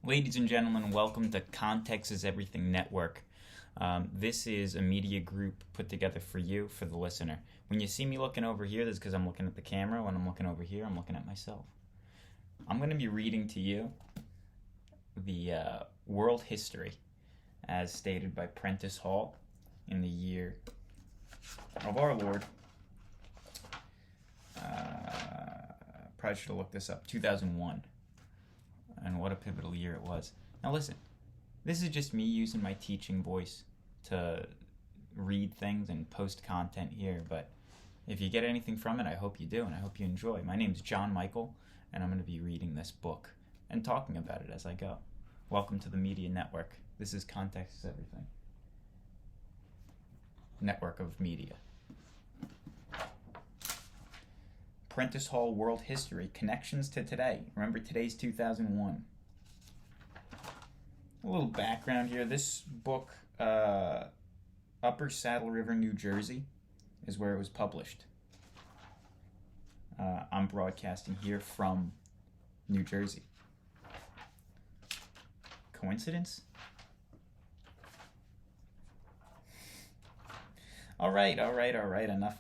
Ladies and gentlemen, welcome to Context is Everything Network. This is a media group put together for you, for the listener. When you see me looking over here, that's because I'm looking at the camera. When I'm looking over here, I'm looking at myself. I'm going to be reading to you the world history as stated by Prentice Hall in the year of our Lord. Probably should have looked this up. 2001. And what a pivotal year it was. Now listen, this is just me using my teaching voice to read things and post content here, but if you get anything from it, I hope you do, and I hope you enjoy. My name is John Michael, and I'm going to be reading this book and talking about it as I go. Welcome to the Media Network. This is Context is Everything. Network of media. Prentice Hall World History, Connections to Today. Remember, today's 2001. A little background here. This book, Upper Saddle River, New Jersey, is where it was published. I'm broadcasting here from New Jersey. Coincidence? All right. Enough.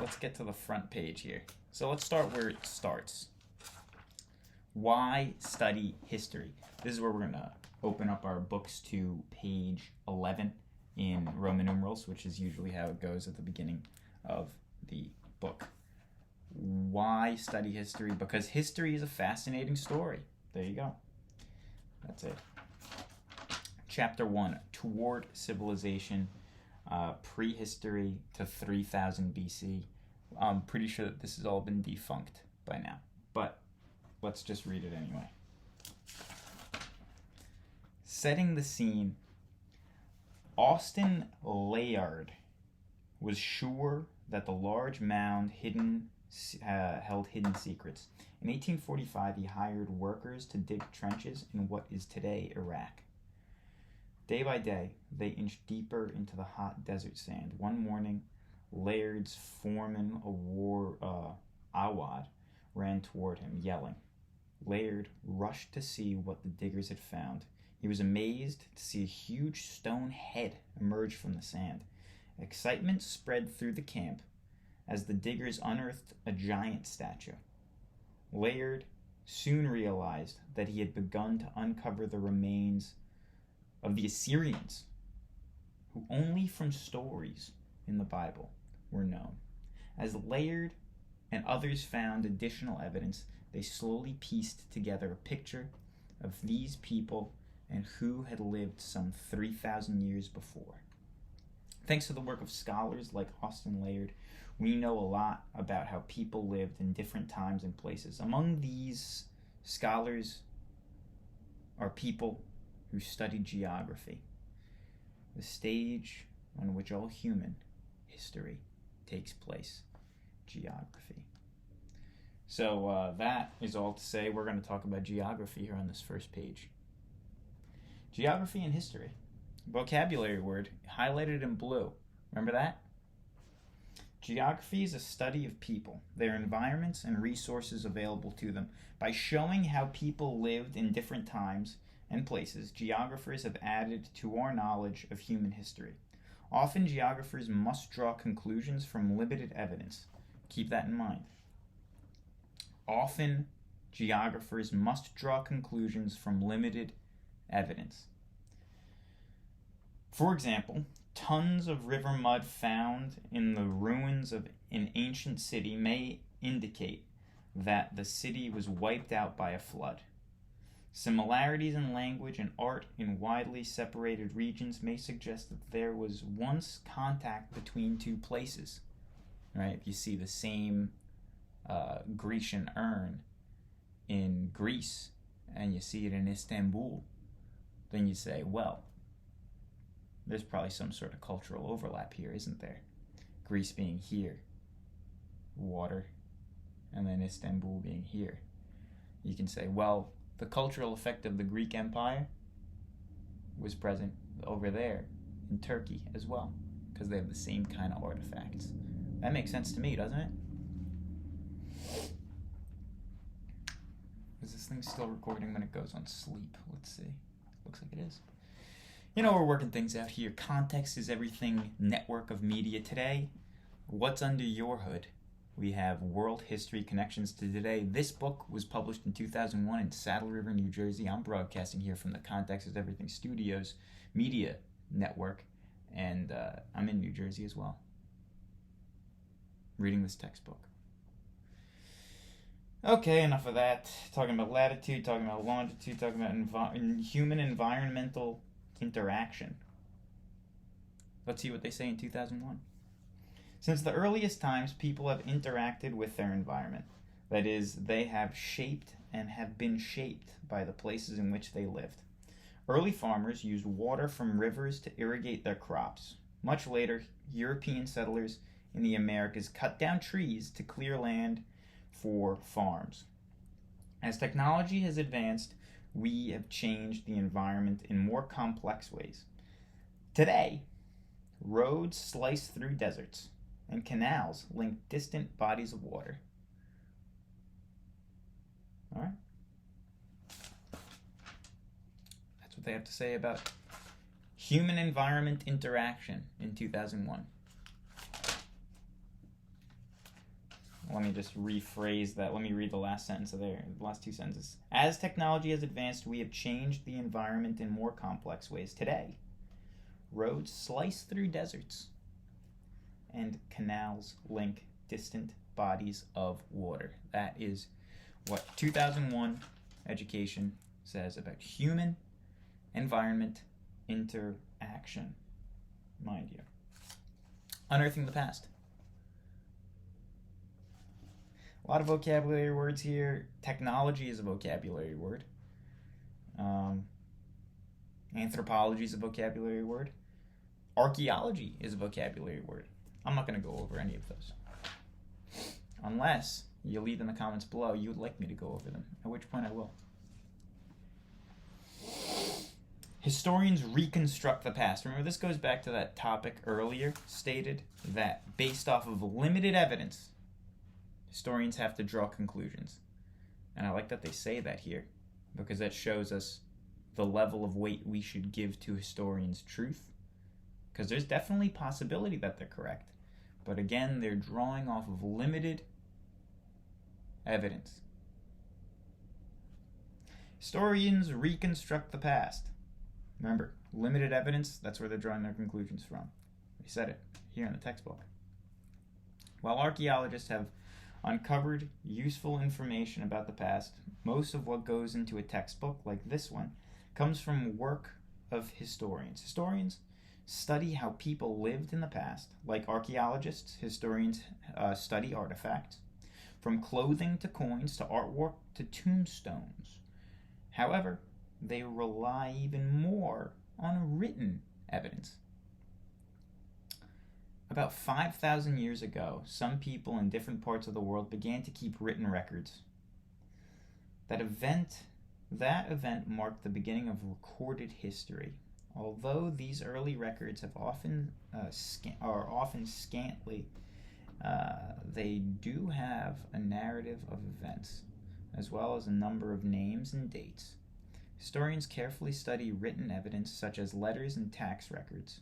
Let's get to the front page here. So let's start where it starts. Why study history? This is where we're going to open up our books to page 11 in Roman numerals, which is usually how it goes at the beginning of the book. Why study history? Because history is a fascinating story. There you go. That's it. Chapter 1, Toward Civilization. Prehistory to 3000 BC. I'm pretty sure that this has all been defunct by now, but let's just read it anyway. Setting the scene, Austin Layard was sure that the large mound held hidden secrets. In 1845, he hired workers to dig trenches in what is today Iraq. Day by day, they inched deeper into the hot desert sand. One morning, Layard's foreman, Awad, ran toward him, yelling. Layard rushed to see what the diggers had found. He was amazed to see a huge stone head emerge from the sand. Excitement spread through the camp as the diggers unearthed a giant statue. Layard soon realized that he had begun to uncover the remains of the Assyrians, who only from stories in the Bible were known. As Layard and others found additional evidence, they slowly pieced together a picture of these people and who had lived some 3,000 years before. Thanks to the work of scholars like Austin Layard, we know a lot about how people lived in different times and places. Among these scholars are people who studied geography, the stage on which all human history takes place, geography. So that is all to say. We're going to talk about geography here on this first page. Geography and history. Vocabulary word highlighted in blue. Remember that? Geography is a study of people, their environments, and resources available to them. By showing how people lived in different times and places, geographers have added to our knowledge of human history. Often, geographers must draw conclusions from limited evidence. Keep that in mind. Often, geographers must draw conclusions from limited evidence. For example, tons of river mud found in the ruins of an ancient city may indicate that the city was wiped out by a flood. Similarities in language and art in widely separated regions may suggest that there was once contact between two places. Right? If you see the same Grecian urn in Greece and you see it in Istanbul, then you say, well, there's probably some sort of cultural overlap here, isn't there? Greece being here, water, and then Istanbul being here. You can say, well, the cultural effect of the Greek Empire was present over there in Turkey as well, because they have the same kind of artifacts. That makes sense to me, doesn't it? Is this thing still recording when it goes on sleep? Let's see. Looks like it is. You know, we're working things out here. Context is Everything network of media today. What's under your hood? We have World History Connections to Today. This book was published in 2001 in Saddle River, New Jersey. I'm broadcasting here from the Context is Everything Studios Media Network, and I'm in New Jersey as well, reading this textbook. Okay, enough of that. Talking about latitude, talking about longitude, talking about human environmental interaction. Let's see what they say in 2001. Since the earliest times, people have interacted with their environment. That is, they have shaped and have been shaped by the places in which they lived. Early farmers used water from rivers to irrigate their crops. Much later, European settlers in the Americas cut down trees to clear land for farms. As technology has advanced, we have changed the environment in more complex ways. Today, roads slice through deserts, and canals link distant bodies of water. All right? That's what they have to say about human-environment interaction in 2001. Let me just rephrase that. Let me read the last sentence of there, the last two sentences. As technology has advanced, we have changed the environment in more complex ways. Today, roads slice through deserts, and canals link distant bodies of water. That is what 2001 education says about human environment interaction. Mind you. Unearthing the past. A lot of vocabulary words here. Technology is a vocabulary word. Anthropology is a vocabulary word. Archaeology is a vocabulary word. I'm not going to go over any of those. Unless you leave in the comments below you would like me to go over them, at which point I will. Historians reconstruct the past. Remember, this goes back to that topic earlier stated that based off of limited evidence, historians have to draw conclusions. And I like that they say that here, because that shows us the level of weight we should give to historians' truth. Because there's definitely possibility that they're correct. But again, they're drawing off of limited evidence. Historians reconstruct the past. Remember, limited evidence, that's where they're drawing their conclusions from. They said it here in the textbook. While archaeologists have uncovered useful information about the past, most of what goes into a textbook like this one comes from work of historians. Historians study how people lived in the past. Like archaeologists, historians study artifacts, from clothing to coins to artwork to tombstones. However, they rely even more on written evidence. About 5,000 years ago, some people in different parts of the world began to keep written records. That event marked the beginning of recorded history. Although these early records have often scantly, they do have a narrative of events, as well as a number of names and dates. Historians carefully study written evidence such as letters and tax records.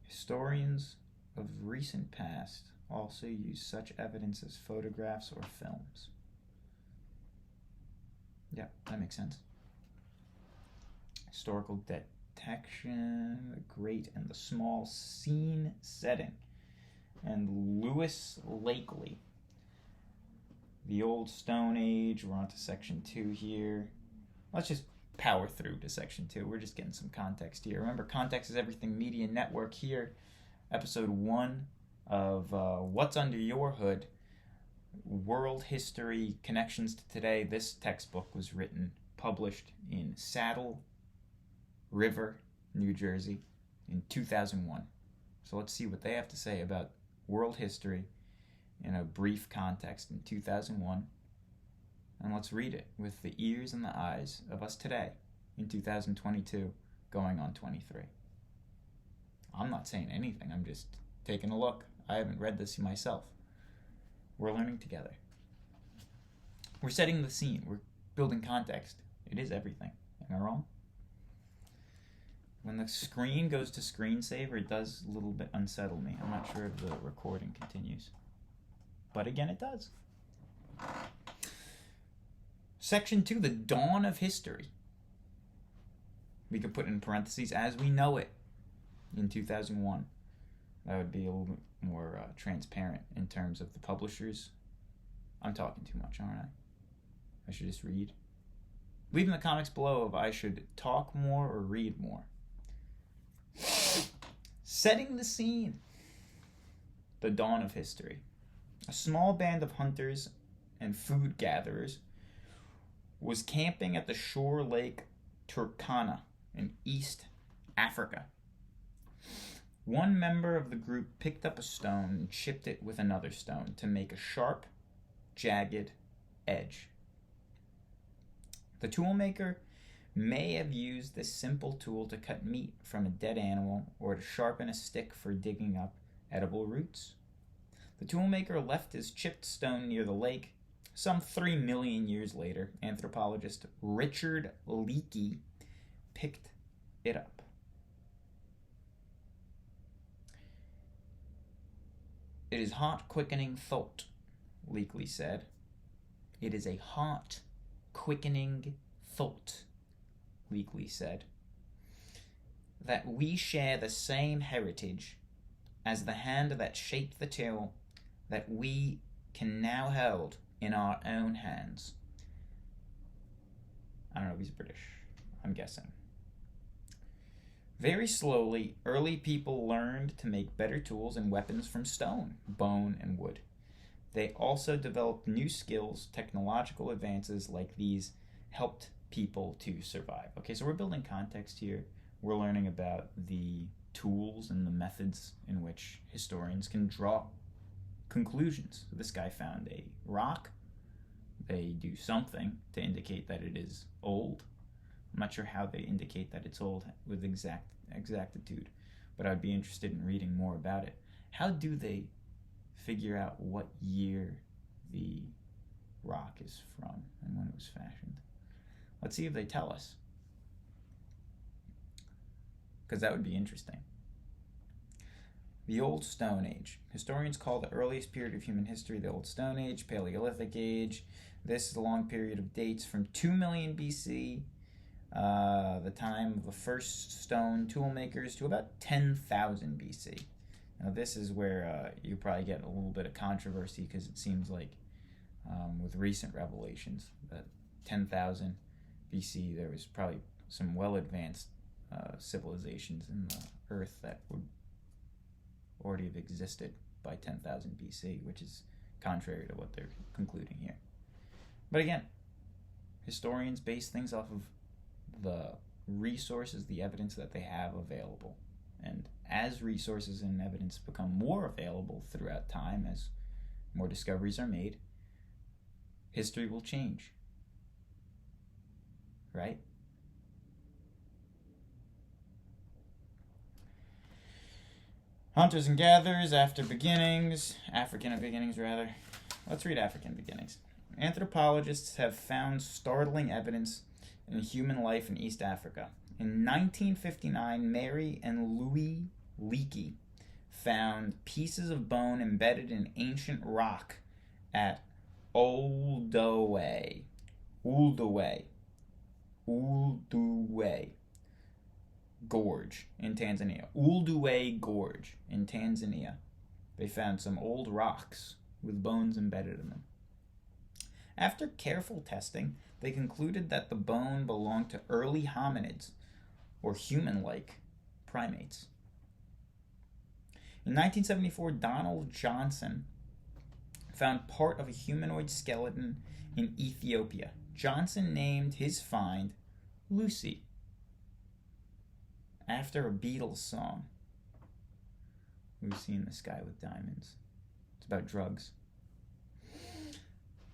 Historians of recent past also use such evidence as photographs or films. Yeah, that makes sense. Historical detection, the great and the small, scene setting. And Lewis Lakely. The Old Stone Age. We're on to section 2 here. Let's just power through to section 2. We're just getting some context here. Remember, Context is Everything Media Network here. Episode 1 of What's Under Your Hood, World History Connections to Today. This textbook was published in Saddle River, New Jersey in 2001. So let's see what they have to say about world history in a brief context in 2001. And let's read it with the ears and the eyes of us today in 2022 going on 23. I'm not saying anything. I'm just taking a look. I haven't read this myself. We're learning together. We're setting the scene. We're Building context. It is everything. Am I wrong? When the screen goes to screensaver, it does a little bit unsettle me. I'm not sure if the recording continues. But again, it does. Section 2, the dawn of history. We could put in parentheses, as we know it, in 2001. That would be a little bit more transparent in terms of the publishers. I'm talking too much, aren't I? I should just read. Leave in the comments below if I should talk more or read more. Setting the scene. The dawn of history. A small band of hunters and food gatherers was camping at the shore lake Turkana in East Africa. One member of the group picked up a stone and chipped it with another stone to make a sharp, jagged edge. The toolmaker may have used this simple tool to cut meat from a dead animal or to sharpen a stick for digging up edible roots. The toolmaker left his chipped stone near the lake. Some 3 million years later, anthropologist Richard Leakey picked it up. It is hot, quickening thought, Leakey said. It is a hot, quickening thought, Leakey said, that we share the same heritage as the hand that shaped the tool that we can now hold in our own hands. I don't know if he's British. I'm guessing. Very slowly, early people learned to make better tools and weapons from stone, bone, and wood. They also developed new skills. Technological advances like these helped people to survive. Okay, so we're building context here. We're learning about the tools and the methods in which historians can draw conclusions. So this guy found a rock. They do something to indicate that it is old. I'm not sure how they indicate that it's old with exactitude, but I'd be interested in reading more about it. How do they figure out what year the rock is from and when it was fashioned? Let's see if they tell us, because that would be interesting. The Old Stone Age. Historians call the earliest period of human history the Old Stone Age, Paleolithic Age. This is a long period of dates from 2 million BC, the time of the first stone tool makers, to about 10,000 BC. Now this is where you probably get a little bit of controversy, because it seems like with recent revelations that 10,000 BC there was probably some well-advanced civilizations in the earth that would already have existed by 10,000 BC, which is contrary to what they're concluding here. But again, historians base things off of the resources, the evidence that they have available. And as resources and evidence become more available throughout time, as more discoveries are made, history will change. Right? Hunters and gatherers, African beginnings, rather. Let's read African beginnings. Anthropologists have found startling evidence in human life in East Africa. In 1959, Mary and Louis Leakey found pieces of bone embedded in ancient rock at Olduvai Gorge in Tanzania. Olduvai Gorge in Tanzania. They found some old rocks with bones embedded in them. After careful testing, they concluded that the bone belonged to early hominids, or human-like primates. In 1974, Donald Johnson found part of a humanoid skeleton in Ethiopia. Johnson named his find Lucy, after a Beatles song. Lucy in the Sky with Diamonds. It's about drugs.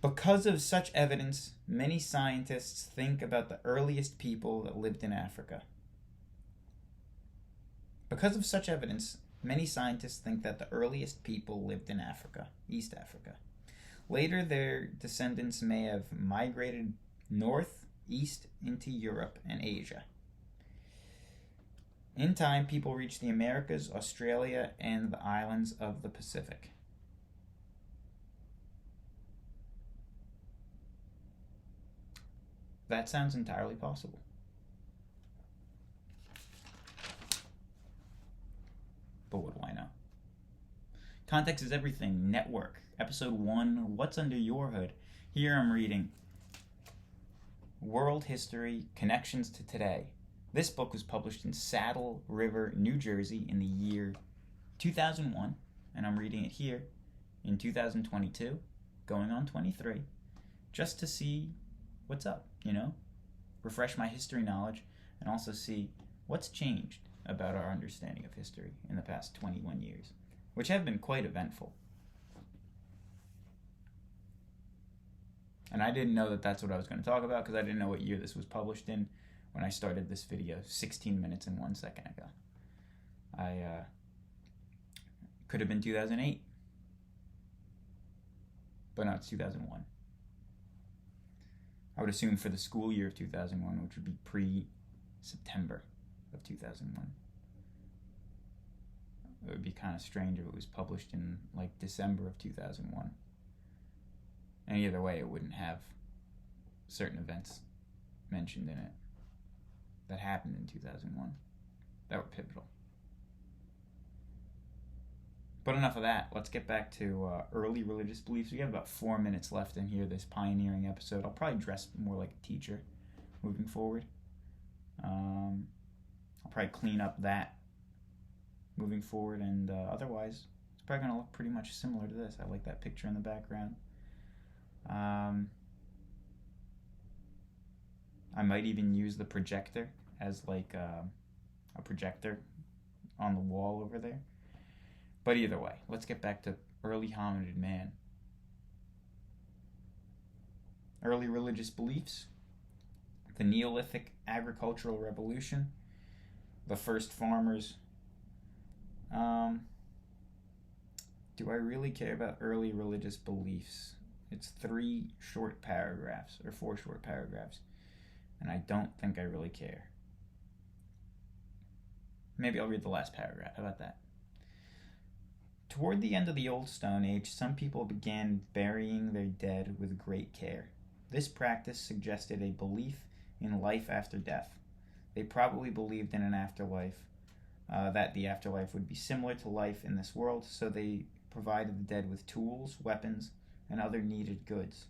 Because of such evidence, many scientists think about the earliest people that lived in Africa. Because of such evidence, many scientists think that the earliest people lived in Africa, East Africa. Later, their descendants may have migrated north, east into Europe and Asia. In time, people reached the Americas, Australia, and the islands of the Pacific. That sounds entirely possible. But what do I know? Context is Everything Network, Episode 1, What's Under Your Hood? Here I'm reading World History, Connections to Today. This book was published in Saddle River, New Jersey in the year 2001, and I'm reading it here in 2022, going on 23, just to see what's up, refresh my history knowledge, and also see what's changed about our understanding of history in the past 21 years, which have been quite eventful. And I didn't know that that's what I was going to talk about because I didn't know what year this was published in when I started this video 16 minutes and 1 second ago. Could have been 2008, but no, it's 2001. I would assume for the school year of 2001, which would be pre-September of 2001. It would be kind of strange if it was published in like December of 2001. And either way, it wouldn't have certain events mentioned in it that happened in 2001 that were pivotal. But enough of that. Let's get back to early religious beliefs. We have about 4 minutes left in here, this pioneering episode. I'll probably dress more like a teacher moving forward. I'll probably clean up that moving forward, and otherwise, it's probably going to look pretty much similar to this. I like that picture in the background. I might even use the projector as like a projector on the wall over there. But either way, let's get back to early hominid man. Early religious beliefs, the Neolithic agricultural revolution, the first farmers. Do I really care about early religious beliefs? It's 4 short paragraphs, and I don't think I really care. Maybe I'll read the last paragraph. How about that? Toward the end of the Old Stone Age, some people began burying their dead with great care. This practice suggested a belief in life after death. They probably believed in an afterlife, that the afterlife would be similar to life in this world, so they provided the dead with tools, weapons, and other needed goods.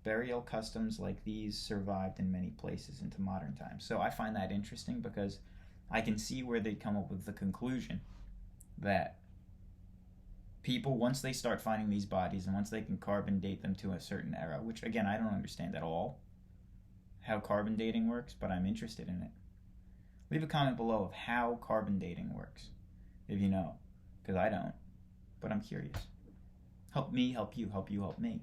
Burial customs like these survived in many places into modern times. So I find that interesting because I can see where they'd come up with the conclusion that people, once they start finding these bodies and once they can carbon date them to a certain era, which again, I don't understand at all how carbon dating works, but I'm interested in it. Leave a comment below of how carbon dating works, if you know, because I don't, but I'm curious. Help me, help you, help you, help me.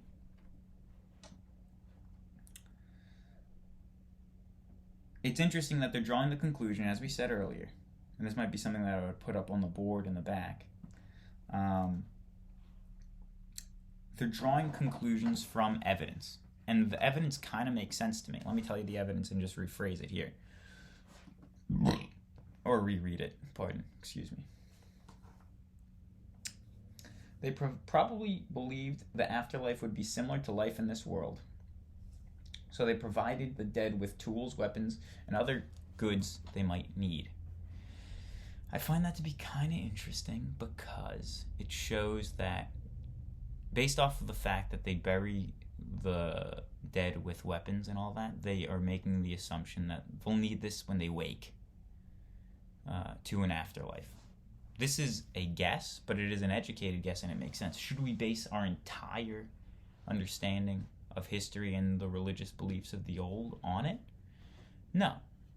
It's interesting that they're drawing the conclusion, as we said earlier, and this might be something that I would put up on the board in the back. They're drawing conclusions from evidence, and the evidence kind of makes sense to me. Let me tell you the evidence and just rephrase it here. Or reread it, excuse me. They probably believed the afterlife would be similar to life in this world. So they provided the dead with tools, weapons, and other goods they might need. I find that to be kind of interesting because it shows that, based off of the fact that they bury the dead with weapons and all that, they are making the assumption that they'll need this when they wake to an afterlife. This is a guess, but it is an educated guess and it makes sense. Should we base our entire understanding of history and the religious beliefs of the old on it? No,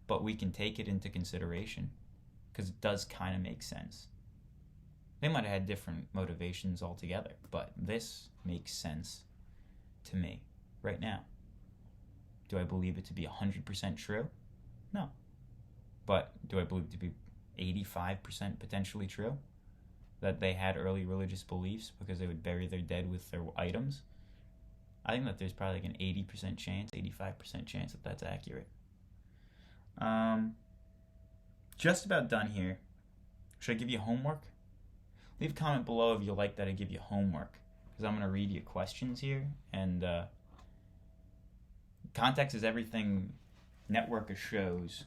but we can take it into consideration because it does kind of make sense. They might have had different motivations altogether, but this makes sense to me right now. Do I believe it to be 100% true? No. But do I believe it to be 85% potentially true? That they had early religious beliefs because they would bury their dead with their items? I think that there's probably like an 80% chance, 85% chance that that's accurate. Just about done here. Should I give you homework? Leave a comment below if you like that I give you homework, because I'm going to read you questions here. And Context is Everything network of shows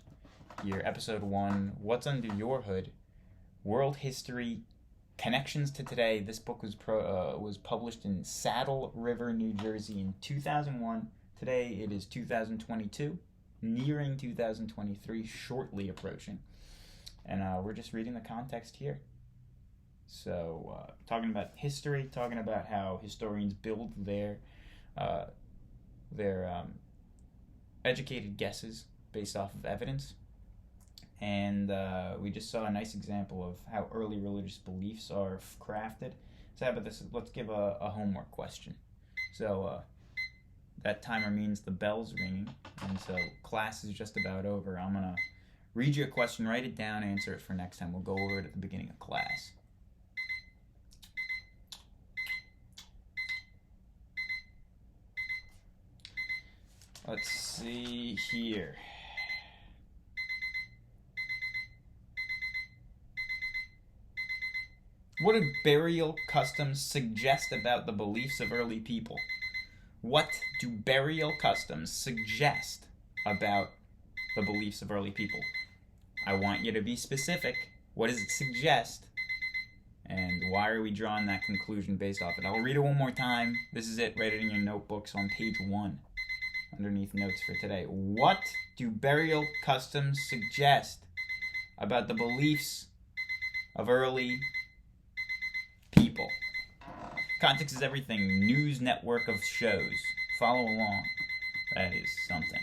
here. Episode 1, What's Under Your Hood? World History, Connections to Today. This book was published in Saddle River, New Jersey in 2001. Today it is 2022, nearing 2023, shortly approaching. And we're just reading the context here. So, talking about history, talking about how historians build their educated guesses based off of evidence. And we just saw a nice example of how early religious beliefs are crafted. So how about this? Let's give a homework question. So that timer means the bell's ringing, and so class is just about over. I'm going to read you a question, write it down, answer it for next time. We'll go over it at the beginning of class. Let's see here. What do burial customs suggest about the beliefs of early people? What do burial customs suggest about the beliefs of early people? I want you to be specific. What does it suggest? And why are we drawing that conclusion based off it? I'll read it one more time. This is it. Write it in your notebooks on page 1, underneath notes for today. What do burial customs suggest about the beliefs of early people? Context is Everything, news network of shows. Follow along. That is something.